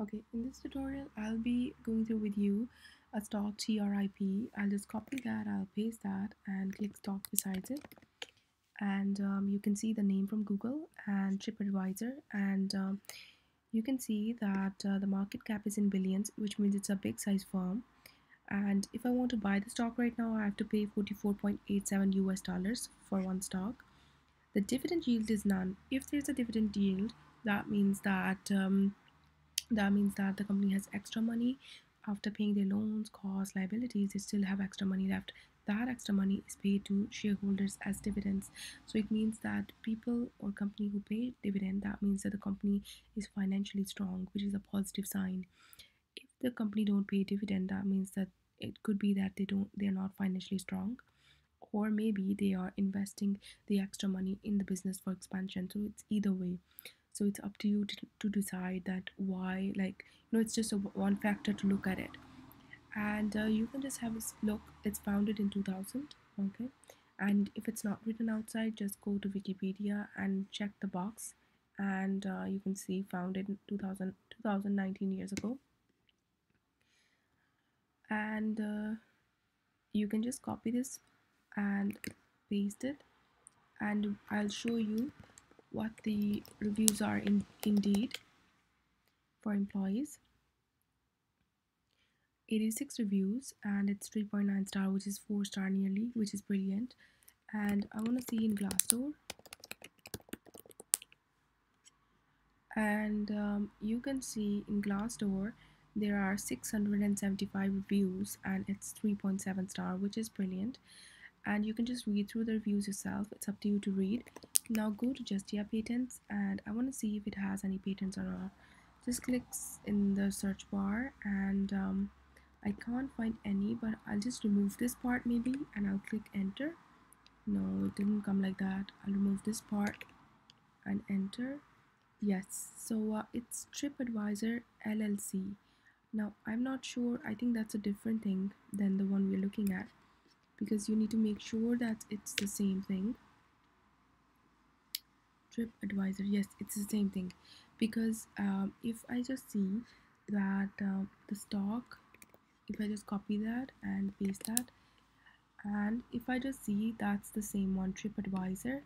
Okay, in this tutorial, I'll be going through with you a stock TRIP. I'll just copy that, I'll paste that and click stock besides it. And you can see the name from Google and TripAdvisor. And you can see that the market cap is in billions, which means it's a big size firm. And if I want to buy the stock right now, I have to pay 44.87 US dollars for one stock. The dividend yield is none. If there's a dividend yield, that means that the company has extra money after paying their loans, costs, liabilities. They still have extra money left. That extra money is paid to shareholders as dividends. So it means that people or company who pay dividend, that means that the company is financially strong, which is a positive sign. If the company don't pay dividend, that means that it could be that they're not financially strong, or maybe they are investing the extra money in the business for expansion. So it's either way. So it's up to you to decide that why, like, it's just one factor to look at it. And you can just have a look. It's founded in 2000. Okay, and if it's not written outside, just go to Wikipedia and check the box, and you can see founded in 2019 years ago. And you can just copy this and paste it, and I'll show you what the reviews are in Indeed for employees. 86 reviews, and it's 3.9 star, which is 4 star nearly, which is brilliant. And I want to see in Glassdoor, and you can see in Glassdoor there are 675 reviews, and it's 3.7 star, which is brilliant. And you can just read through the reviews yourself. It's up to you to read. Now go to Justia Patents, and I want to see if it has any patents or not. Just click in the search bar, and I can't find any, but I'll just remove this part maybe, and I'll click enter. No, it didn't come like that. I'll remove this part and enter. Yes, so it's TripAdvisor LLC. Now I'm not sure, I think that's a different thing than the one we're looking at, because you need to make sure that it's the same thing. TripAdvisor, yes, it's the same thing, because if I just see that the stock, if I just copy that and paste that, and if I just see that's the same one, TripAdvisor,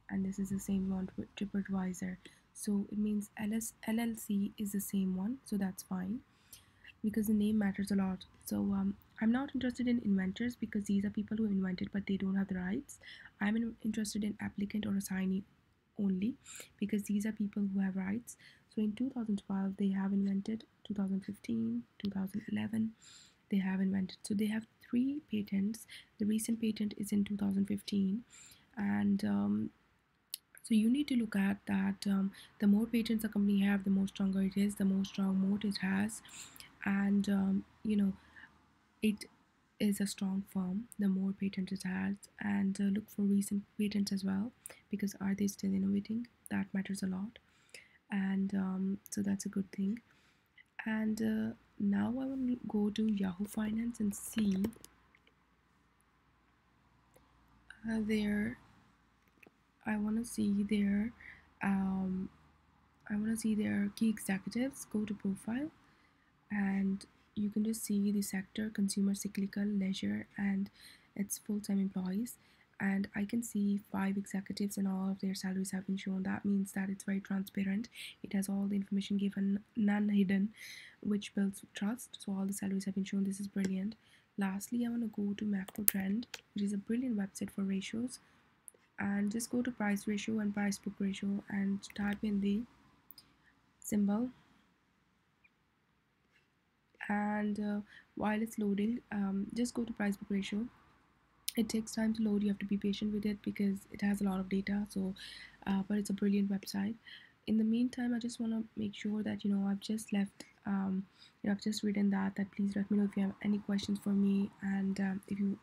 and this is the same one with TripAdvisor, so it means LLC is the same one, so that's fine, because the name matters a lot. So I'm not interested in inventors, because these are people who invented but they don't have the rights. I'm interested in applicant or assignee only, because these are people who have rights. So in 2012 they have invented, 2015, 2011 they have invented. So they have 3 patents. The recent patent is in 2015, and so you need to look at that. The more patents a company have, the more stronger it is, the more strong moat it has, and it is a strong firm the more patents it has. And look for recent patents as well, because are they still innovating? That matters a lot. And so that's a good thing. And now I want to go to Yahoo Finance and see their I want to see their um, I want to see their key executives. Go to profile, and you can just see the sector: consumer, cyclical, leisure, and its full-time employees. And I can see 5 executives, and all of their salaries have been shown. That means that it's very transparent. It has all the information given, none hidden, which builds trust. So all the salaries have been shown. This is brilliant. Lastly, I want to go to Macrotrend, which is a brilliant website for ratios, and just go to price ratio and price book ratio and type in the symbol. And while it's loading, just go to price book ratio. It takes time to load. You have to be patient with it because it has a lot of data. So but it's a brilliant website. In the meantime, I just want to make sure that I've just left I've just written that please let me know if you have any questions for me, and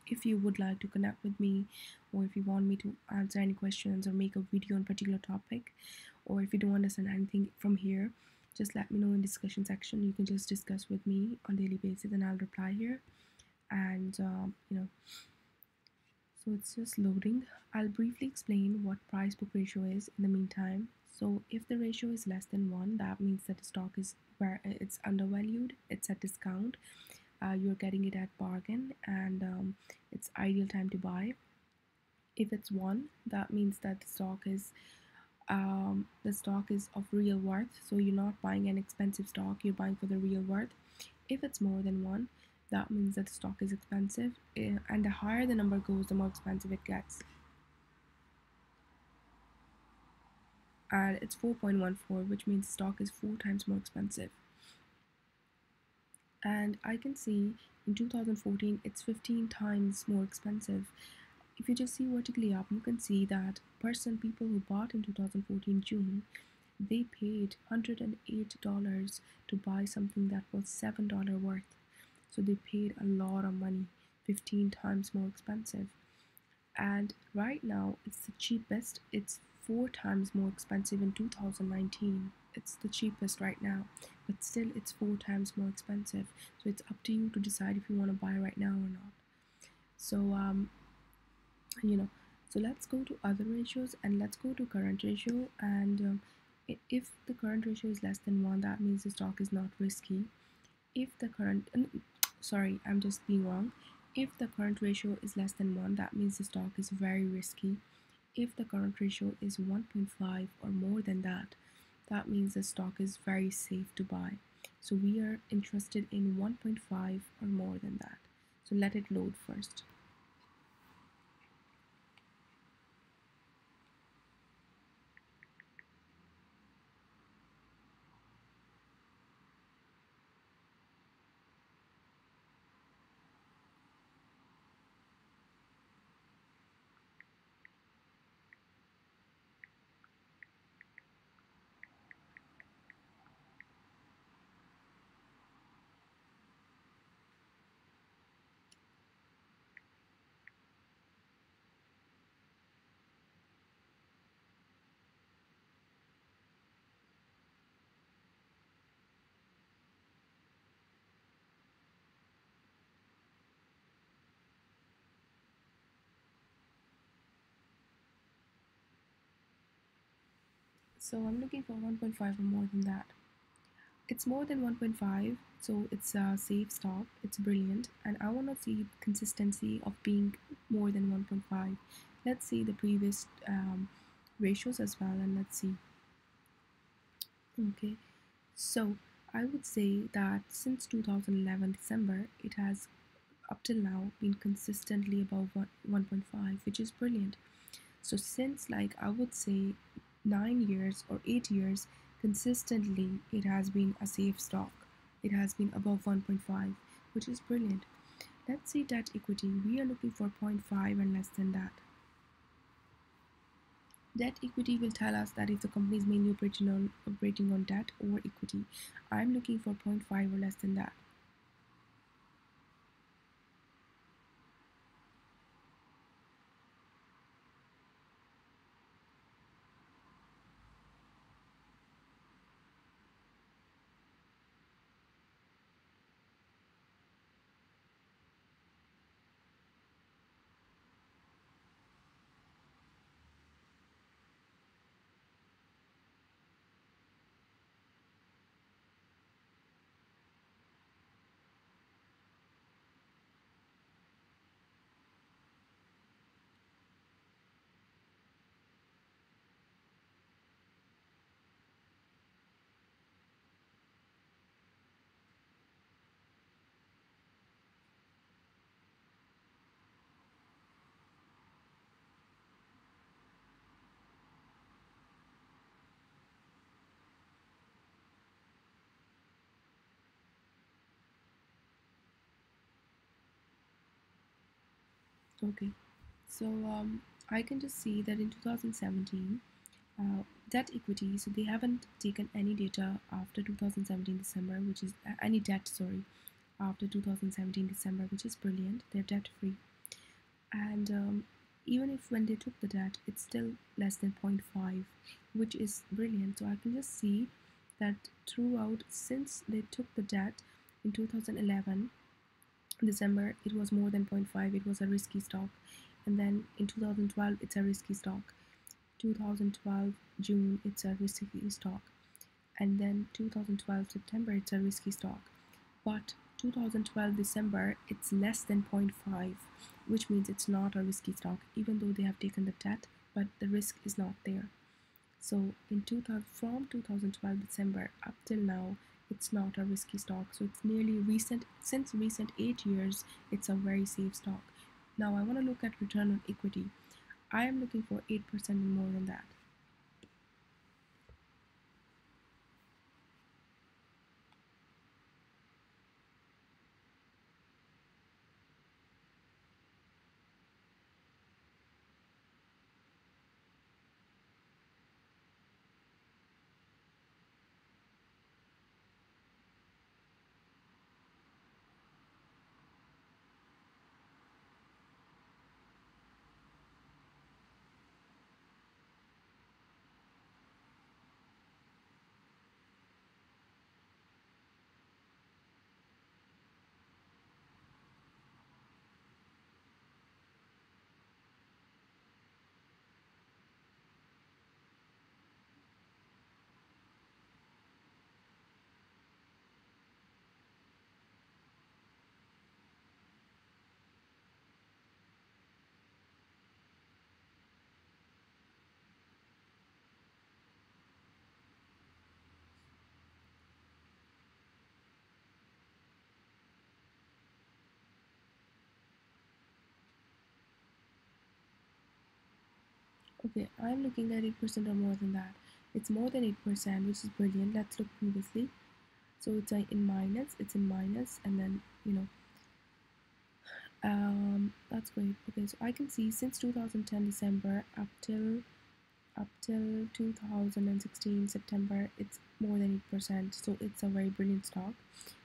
if you would like to connect with me, or if you want me to answer any questions or make a video on particular topic, or if you don't understand anything from here, just let me know in discussion section. You can just discuss with me on daily basis and I'll reply here. And so it's just loading. I'll briefly explain what price book ratio is in the meantime. So if the ratio is less than 1, that means that the stock is where it's undervalued, it's at discount, you're getting it at bargain, and it's ideal time to buy. If it's one, that means that the stock is of real worth, so you're not buying an expensive stock, you're buying for the real worth. If it's more than one, that means that the stock is expensive, and the higher the number goes, the more expensive it gets. And it's 4.14, which means stock is 4 times more expensive. And I can see in 2014 it's 15 times more expensive. If you just see vertically up, you can see that people who bought in 2014 June, they paid $108 to buy something that was $7 worth. So they paid a lot of money, 15 times more expensive. And right now it's the cheapest. It's 4 times more expensive in 2019. It's the cheapest right now, but still it's 4 times more expensive. So it's up to you to decide if you want to buy right now or not. So you know, so let's go to other ratios, and let's go to current ratio. And if the current ratio is less than 1, that means the stock is not risky. If the current sorry, I'm just being wrong. If the current ratio is less than 1, that means the stock is very risky. If the current ratio is 1.5 or more than that, that means the stock is very safe to buy. So we are interested in 1.5 or more than that. So let it load first. So I'm looking for 1.5 or more than that. It's more than 1.5, so it's a safe stock. It's brilliant, and I want to see consistency of being more than 1.5. Let's see the previous ratios as well, and let's see. Okay, so I would say that since 2011 December, it has up till now been consistently above 1.5, which is brilliant. So since, like, I would say 9 years or 8 years, consistently it has been a safe stock. It has been above 1.5, which is brilliant. Let's see debt equity. We are looking for 0.5 and less than that. Debt equity will tell us that if the company is mainly operating on debt or equity. I'm looking for 0.5 or less than that. Okay, so I can just see that in 2017, debt equity, so they haven't taken any data after 2017 December, which is any debt, sorry, after 2017 December, which is brilliant. They're debt free. And even if when they took the debt, it's still less than 0.5, which is brilliant. So I can just see that throughout, since they took the debt in 2011 December, it was more than zero point 0.5. It was a risky stock. And then in 2012, it's a risky stock. 2012 June, it's a risky stock. and then 2012 September it's a risky stock. But 2012 December it's less than zero point 0.5, which means it's not a risky stock, even though they have taken the debt, but the risk is not there. So in 2000, from 2012 December up till now, it's not a risky stock. So it's nearly recent, since recent 8 years, it's a very safe stock. Now I want to look at return on equity. I am looking for 8% and more than that. Okay, I'm looking at 8% or more than that. It's more than 8%, which is brilliant. Let's look previously. So it's in minus, and then, that's great. Okay, so I can see since 2010 December up till 2016 September, it's more than 8%. So it's a very brilliant stock.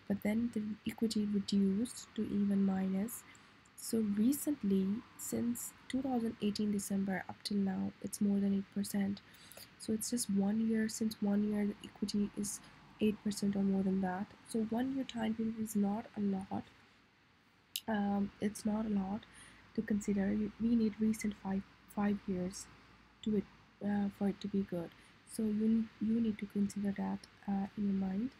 But then the equity reduced to even minus. So recently, since 2018 December up till now, it's more than 8%. So it's just 1 year. Since 1 year, the equity is 8% or more than that. So 1 year time period is not a lot. It's not a lot to consider. We need recent five years to it for it to be good. So you need to consider that in your mind.